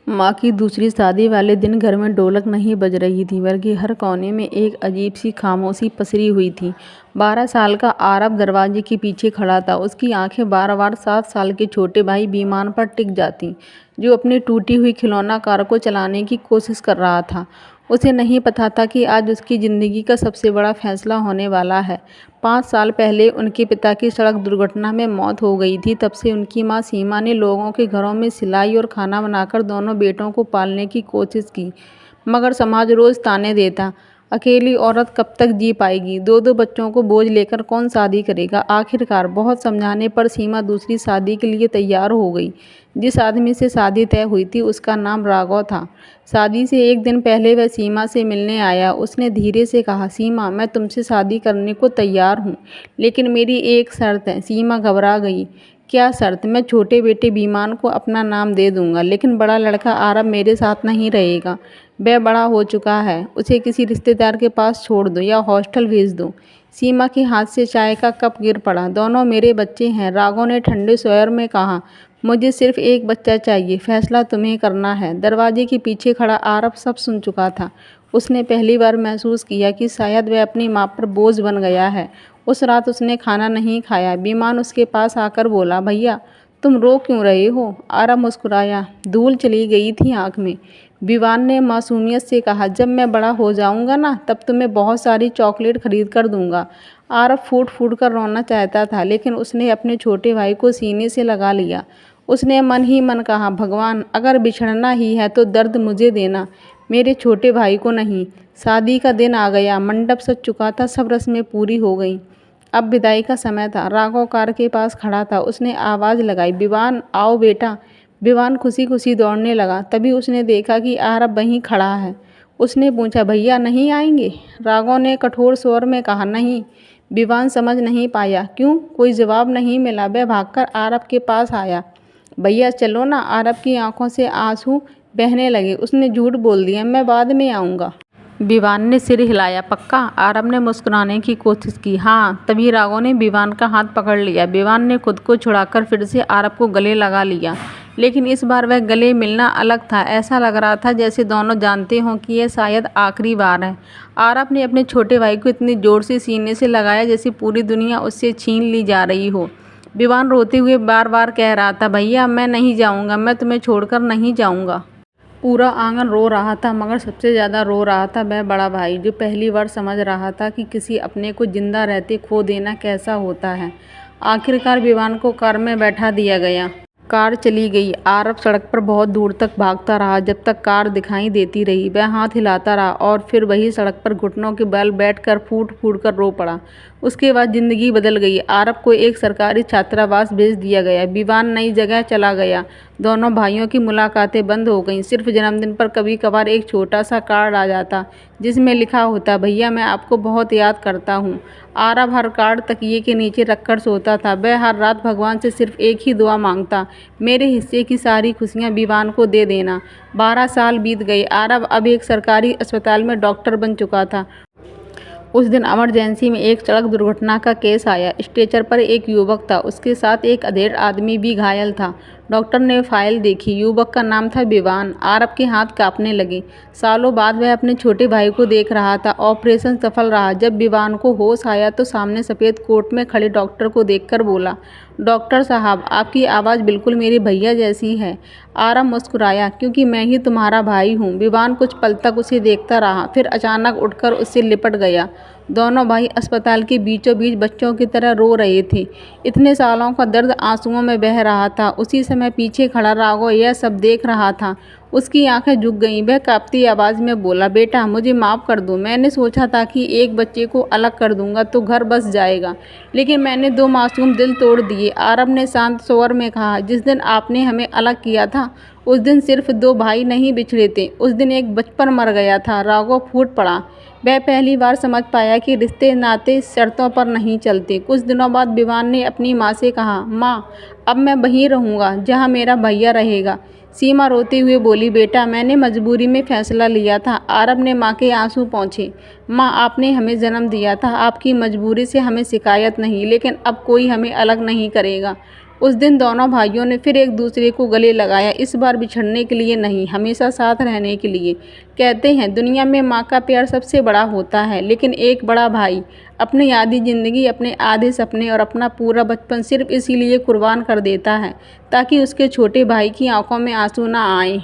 माँ की दूसरी शादी वाले दिन घर में ढोलक नहीं बज रही थी, बल्कि हर कोने में एक अजीब सी खामोशी पसरी हुई थी। 12 साल का आरव दरवाजे के पीछे खड़ा था। उसकी आंखें बार बार 7 साल के छोटे भाई विमान पर टिक जाती, जो अपनी टूटी हुई खिलौना कार को चलाने की कोशिश कर रहा था। उसे नहीं पता था कि आज उसकी ज़िंदगी का सबसे बड़ा फैसला होने वाला है। 5 साल पहले उनके पिता की सड़क दुर्घटना में मौत हो गई थी। तब से उनकी माँ सीमा ने लोगों के घरों में सिलाई और खाना बनाकर दोनों बेटों को पालने की कोशिश की, मगर समाज रोज़ ताने देता, अकेली औरत कब तक जी पाएगी, 2-2 बच्चों को बोझ लेकर कौन शादी करेगा। आखिरकार बहुत समझाने पर सीमा दूसरी शादी के लिए तैयार हो गई। जिस आदमी से शादी तय हुई थी उसका नाम राघव था। शादी से एक दिन पहले वह सीमा से मिलने आया। उसने धीरे से कहा, सीमा, मैं तुमसे शादी करने को तैयार हूँ, लेकिन मेरी एक शर्त है। सीमा घबरा गई। क्या शर्त? मैं छोटे बेटे विमान को अपना नाम दे दूंगा, लेकिन बड़ा लड़का आरव मेरे साथ नहीं रहेगा। वह बड़ा हो चुका है, उसे किसी रिश्तेदार के पास छोड़ दो या हॉस्टल भेज दो। सीमा के हाथ से चाय का कप गिर पड़ा। दोनों मेरे बच्चे हैं, राघव ने ठंडे स्वर में कहा। मुझे सिर्फ एक बच्चा चाहिए, फैसला तुम्हें करना है। दरवाजे के पीछे खड़ा आरव सब सुन चुका था। उसने पहली बार महसूस किया कि शायद वह अपनी माँ पर बोझ बन गया है। उस रात उसने खाना नहीं खाया। विमान उसके पास आकर बोला, भैया तुम रो क्यों रहे हो? आरव मुस्कुराया, धूल चली गई थी आँख में। विवान ने मासूमियत से कहा, जब मैं बड़ा हो जाऊंगा ना, तब तुम्हें बहुत सारी चॉकलेट खरीद कर दूंगा। आरव फूट फूट कर रोना चाहता था, लेकिन उसने अपने छोटे भाई को सीने से लगा लिया। उसने मन ही मन कहा, भगवान, अगर बिछड़ना ही है तो दर्द मुझे देना, मेरे छोटे भाई को नहीं। शादी का दिन आ गया, मंडप सज चुका था, सब रस्में पूरी हो गईं। अब विदाई का समय था। राघव कार के पास खड़ा था। उसने आवाज़ लगाई, विवान आओ बेटा। विवान खुशी खुशी दौड़ने लगा। तभी उसने देखा कि आरव वहीं खड़ा है। उसने पूछा, भैया नहीं आएंगे? राघव ने कठोर स्वर में कहा, नहीं। विवान समझ नहीं पाया। क्यों? कोई जवाब नहीं मिला। वह भागकर आरव के पास आया। भैया चलो ना। आरव की आंखों से आंसू बहने लगे। उसने झूठ बोल दिया, मैं बाद में आऊँगा। विवान ने सिर हिलाया। पक्का? आरव ने मुस्कुराने की कोशिश की। हाँ। तभी राघव ने विवान का हाथ पकड़ लिया। विवान ने खुद को छुड़ाकर फिर से आरव को गले लगा लिया, लेकिन इस बार वह गले मिलना अलग था। ऐसा लग रहा था जैसे दोनों जानते हों कि यह शायद आखिरी बार है। आरव ने अपने छोटे भाई को इतनी जोर से सीने से लगाया जैसे पूरी दुनिया उससे छीन ली जा रही हो। विवान रोते हुए बार बार कह रहा था, भैया मैं नहीं जाऊँगा, मैं तुम्हें छोड़कर नहीं जाऊँगा। पूरा आंगन रो रहा था, मगर सबसे ज़्यादा रो रहा था वह बड़ा भाई, जो पहली बार समझ रहा था कि किसी अपने को जिंदा रहते खो देना कैसा होता है। आखिरकार विवान को कार में बैठा दिया गया। कार चली गई। आरव सड़क पर बहुत दूर तक भागता रहा, जब तक कार दिखाई देती रही। वह हाथ हिलाता रहा और फिर वही सड़क पर घुटनों के बल बैठकर फूट फूट कर रो पड़ा। उसके बाद जिंदगी बदल गई। आरव को एक सरकारी छात्रावास भेज दिया गया। विवान नई जगह चला गया। दोनों भाइयों की मुलाकातें बंद हो गईं। सिर्फ जन्मदिन पर कभी कभार एक छोटा सा कार्ड आ जाता, जिसमें लिखा होता, भैया मैं आपको बहुत याद करता हूँ। आरव हर कार्ड तकिए के नीचे रखकर सोता था। वह हर रात भगवान से सिर्फ एक ही दुआ मांगता, मेरे हिस्से की सारी खुशियाँ विवान को दे देना। 12 साल बीत गए। आरव अब एक सरकारी अस्पताल में डॉक्टर बन चुका था। उस दिन इमरजेंसी में एक सड़क दुर्घटना का केस आया। स्ट्रेचर पर एक युवक था, उसके साथ एक अधेड़ आदमी भी घायल था। डॉक्टर ने फाइल देखी। युवक का नाम था विवान। आरव के हाथ कांपने लगे। सालों बाद वह अपने छोटे भाई को देख रहा था। ऑपरेशन सफल रहा। जब विवान को होश आया तो सामने सफ़ेद कोट में खड़े डॉक्टर को देखकर बोला, डॉक्टर साहब, आपकी आवाज़ बिल्कुल मेरे भैया जैसी है। आरव मुस्कुराया, क्योंकि मैं ही तुम्हारा भाई हूँ। विवान कुछ पल तक उसे देखता रहा, फिर अचानक उठकर उससे लिपट गया। दोनों भाई अस्पताल के बीचों बीच बच्चों की तरह रो रहे थे। इतने सालों का दर्द आंसुओं में बह रहा था। उसी समय पीछे खड़ा राघव यह सब देख रहा था। उसकी आंखें झुक गईं। वह कांपती आवाज़ में बोला, बेटा मुझे माफ़ कर दो। मैंने सोचा था कि एक बच्चे को अलग कर दूंगा तो घर बस जाएगा, लेकिन मैंने 2 मासूम दिल तोड़ दिए। आरव ने शांत स्वर में कहा, जिस दिन आपने हमें अलग किया था, उस दिन सिर्फ 2 भाई नहीं बिछड़े थे, उस दिन एक बचपन मर गया था। राघव फूट पड़ा। वह पहली बार समझ पाया कि रिश्ते नाते शर्तों पर नहीं चलते। कुछ दिनों बाद विवान ने अपनी माँ से कहा, माँ, अब मैं वहीं रहूँगा जहाँ मेरा भैया रहेगा। सीमा रोते हुए बोली, बेटा मैंने मजबूरी में फैसला लिया था। आरव ने माँ के आंसू पोंछे। माँ, आपने हमें जन्म दिया था, आपकी मजबूरी से हमें शिकायत नहीं, लेकिन अब कोई हमें अलग नहीं करेगा। उस दिन दोनों भाइयों ने फिर एक दूसरे को गले लगाया, इस बार बिछड़ने के लिए नहीं, हमेशा साथ रहने के लिए। कहते हैं दुनिया में माँ का प्यार सबसे बड़ा होता है, लेकिन एक बड़ा भाई अपनी आधी ज़िंदगी, अपने आधे सपने और अपना पूरा बचपन सिर्फ इसीलिए कुर्बान कर देता है ताकि उसके छोटे भाई की आंखों में आंसू ना आए।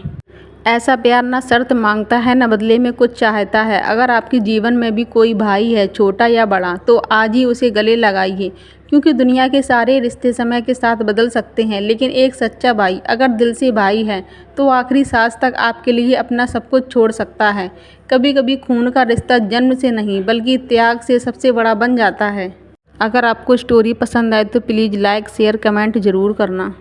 ऐसा प्यार ना शर्त मांगता है, न बदले में कुछ चाहता है। अगर आपके जीवन में भी कोई भाई है, छोटा या बड़ा, तो आज ही उसे गले लगाइए, क्योंकि दुनिया के सारे रिश्ते समय के साथ बदल सकते हैं, लेकिन एक सच्चा भाई अगर दिल से भाई है तो आखिरी सांस तक आपके लिए अपना सब कुछ छोड़ सकता है। कभी कभी खून का रिश्ता जन्म से नहीं बल्कि त्याग से सबसे बड़ा बन जाता है। अगर आपको स्टोरी पसंद आए तो प्लीज़ लाइक शेयर कमेंट ज़रूर करना।